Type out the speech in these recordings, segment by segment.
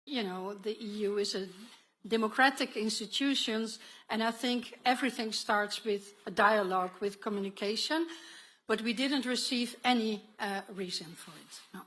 You know, the EU is a democratic institutions, and I think everything starts with a dialogue, with communication, but we didn't receive any reason for it, no.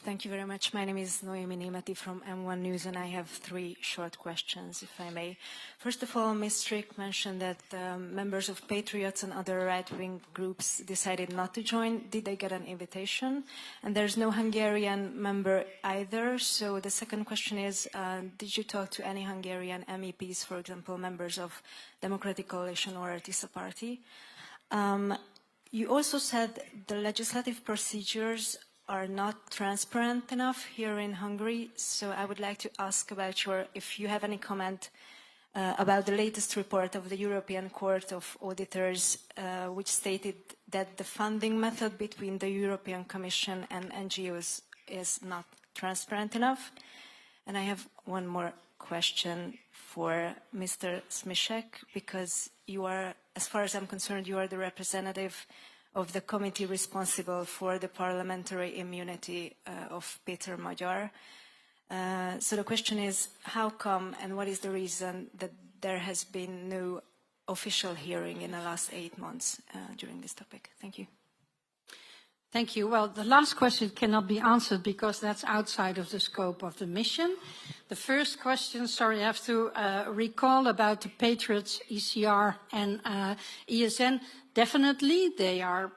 Thank you very much. My name is Noemi Németi from M1 News, and I have 3 short questions, if I may. First of all, Ms. Strick mentioned that members of Patriots and other right-wing groups decided not to join. Did they get an invitation? And there's no Hungarian member either. So the second question is, did you talk to any Hungarian MEPs, for example, members of Democratic Coalition or Artisa Party? You also said the legislative procedures are not transparent enough here in Hungary, so I would like to ask about if you have any comment about the latest report of the European Court of Auditors, which stated that the funding method between the European Commission and NGOs is not transparent enough. And I have one more question for Mr. Smiszek, because you are, as far as I'm concerned, you are the representative of the committee responsible for the parliamentary immunity of Péter Magyar. So the question is, how come and what is the reason that there has been no official hearing in the last 8 months during this topic? Thank you. Thank you. Well, the last question cannot be answered because that's outside of the scope of the mission. The first question, sorry, I have to recall about the Patriots, ECR and ESN. Definitely, they are,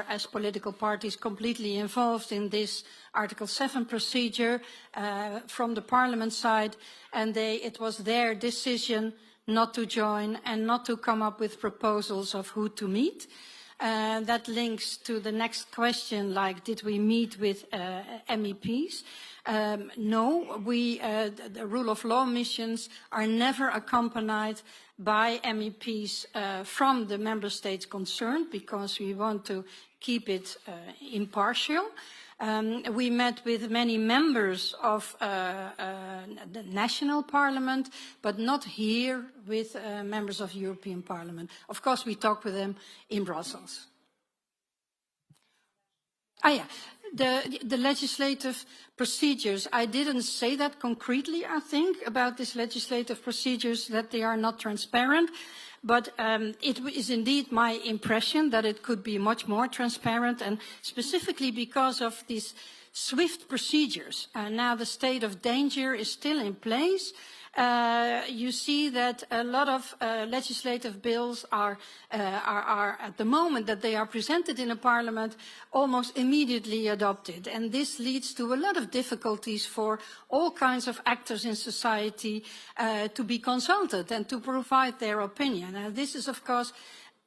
as political parties, completely involved in this Article 7 procedure from the Parliament side, and it was their decision not to join and not to come up with proposals of who to meet. That links to the next question, like, did we meet with MEPs? No, the rule of law missions are never accompanied by MEPs from the member states concerned, because we want to keep it impartial. We met with many members of the national parliament, but not here with members of European Parliament. Of course, we talk with them in Brussels. Yeah. The legislative procedures, I didn't say that concretely, I think, about these legislative procedures, that they are not transparent. But it is indeed my impression that it could be much more transparent, and specifically because of these swift procedures. Now the state of danger is still in place. You see that a lot of legislative bills are at the moment that they are presented in a parliament almost immediately adopted, and this leads to a lot of difficulties for all kinds of actors in society to be consulted and to provide their opinion. And this is, of course,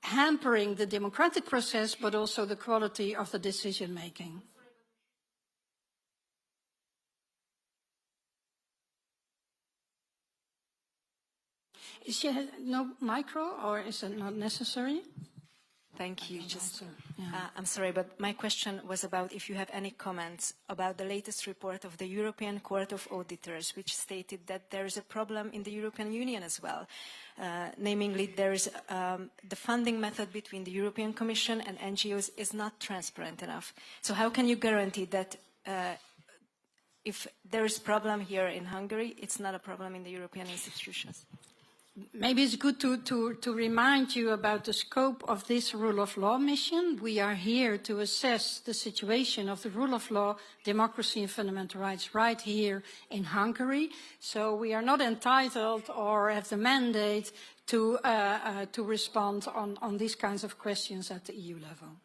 hampering the democratic process, but also the quality of the decision making. Is she no micro, or is it not necessary? Thank you. I'm sorry, but my question was about if you have any comments about the latest report of the European Court of Auditors, which stated that there is a problem in the European Union as well. Namely, there is the funding method between the European Commission and NGOs is not transparent enough. So how can you guarantee that if there is a problem here in Hungary, it's not a problem in the European institutions? Maybe it's good to remind you about the scope of this rule of law mission. We are here to assess the situation of the rule of law, democracy and fundamental rights right here in Hungary. So we are not entitled or have the mandate to respond on these kinds of questions at the EU level.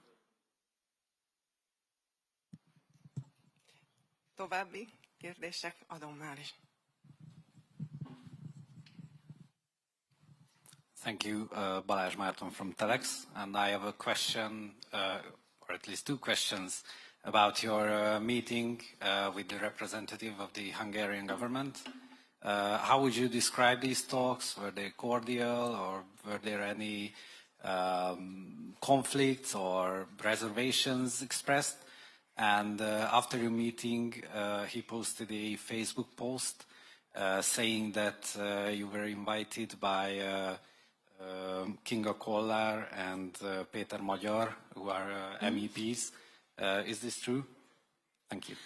További kérdések, adom már is. Thank you, Balázs Márton from Telex, and I have a question, or at least 2 questions, about your meeting with the representative of the Hungarian government. How would you describe these talks? Were they cordial, or were there any conflicts or reservations expressed? And after your meeting, he posted a Facebook post saying that you were invited by Kinga Kollár and Péter Magyar, who are MEPs. Is this true? Thank you.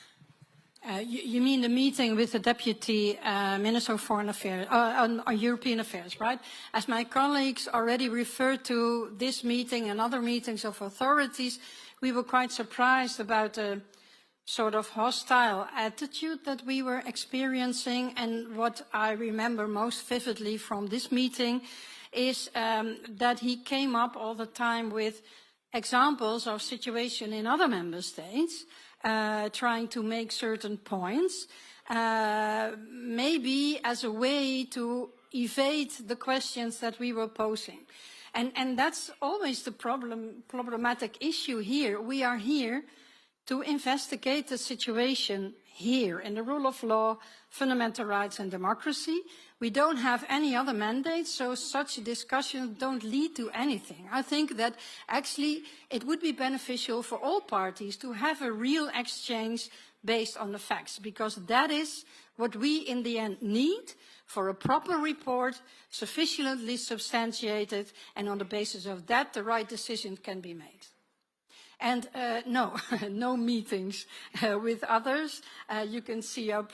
You mean the meeting with the Deputy Minister of Foreign Affairs, on European Affairs, right? As my colleagues already referred to this meeting and other meetings of authorities, we were quite surprised about the sort of hostile attitude that we were experiencing. And what I remember most vividly from this meeting is that he came up all the time with examples of situation in other member states, trying to make certain points, maybe as a way to evade the questions that we were posing. And that's always the problematic issue here. We are here to investigate the situation here in the rule of law, fundamental rights and democracy. We don't have any other mandate, so such discussions don't lead to anything. I think that actually it would be beneficial for all parties to have a real exchange based on the facts, because that is what we in the end need for a proper report, sufficiently substantiated, and on the basis of that the right decision can be made. And no, no meetings with others. You can see our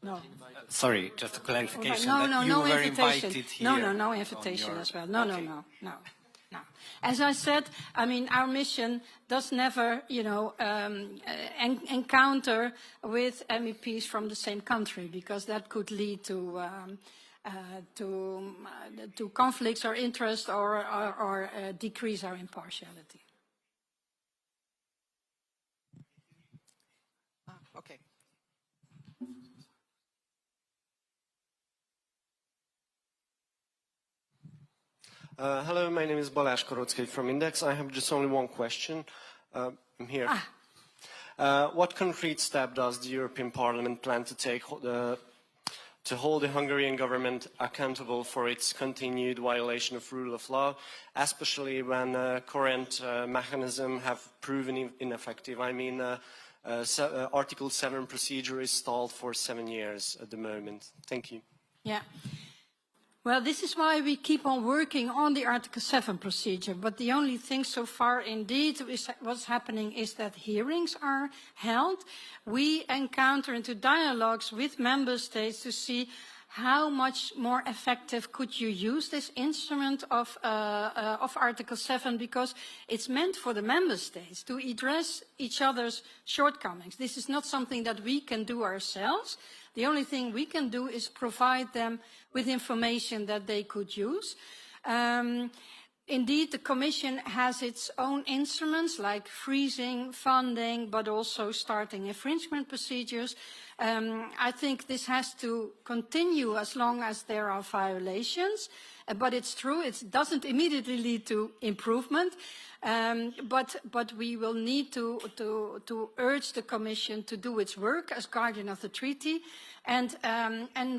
No. Sorry, just a clarification. No were invitation. Invited here No invitation as well. No. As I said, I mean, our mission does never, encounter with MEPs from the same country, because that could lead to conflicts or interest or decrease our impartiality. Okay. Hello, my name is Balázs Koroczkai from Index. I have just only one question. I'm here. What concrete step does the European Parliament plan to take to hold the Hungarian government accountable for its continued violation of rule of law, especially when current mechanisms have proven ineffective? I mean, Article 7 procedure is stalled for 7 years at the moment. Thank you. Yeah. Well, this is why we keep on working on the Article 7 procedure. But the only thing so far, indeed, what's happening is that hearings are held. We encounter into dialogues with member states to see how much more effective could you use this instrument of Article 7, because it's meant for the member states to address each other's shortcomings. This is not something that we can do ourselves. The only thing we can do is provide them with information that they could use. Indeed, the Commission has its own instruments like freezing funding, but also starting infringement procedures. I think this has to continue as long as there are violations, but it's true, it doesn't immediately lead to improvement. But we will need to urge the Commission to do its work as guardian of the treaty, and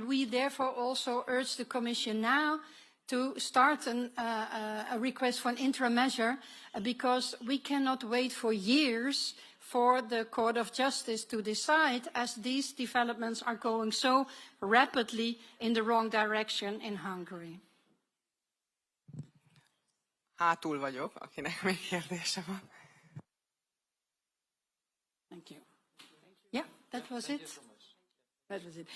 we therefore also urge the Commission now to start a request for an interim measure, because we cannot wait for years for the Court of Justice to decide, as these developments are going so rapidly in the wrong direction in Hungary. Hátul vagyok, akinek még kérdése van. Thank you. Yeah, that was it. That was it.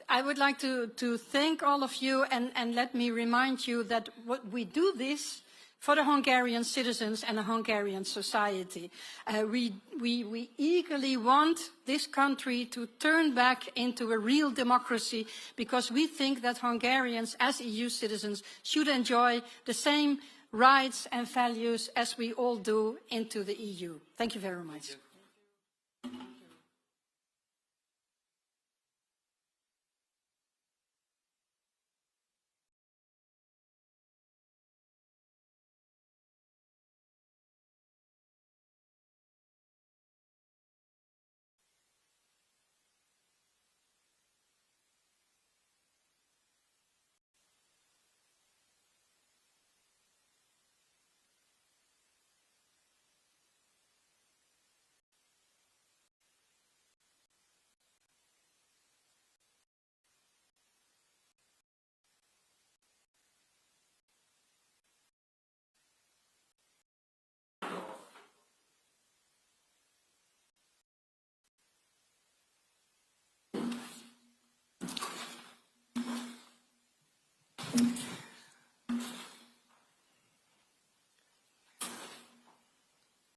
I would like to thank all of you, and let me remind you that what we do this for the Hungarian citizens and the Hungarian society. We eagerly want this country to turn back into a real democracy, because we think that Hungarians as EU citizens should enjoy the same rights and values as we all do into the EU. Thank you very much.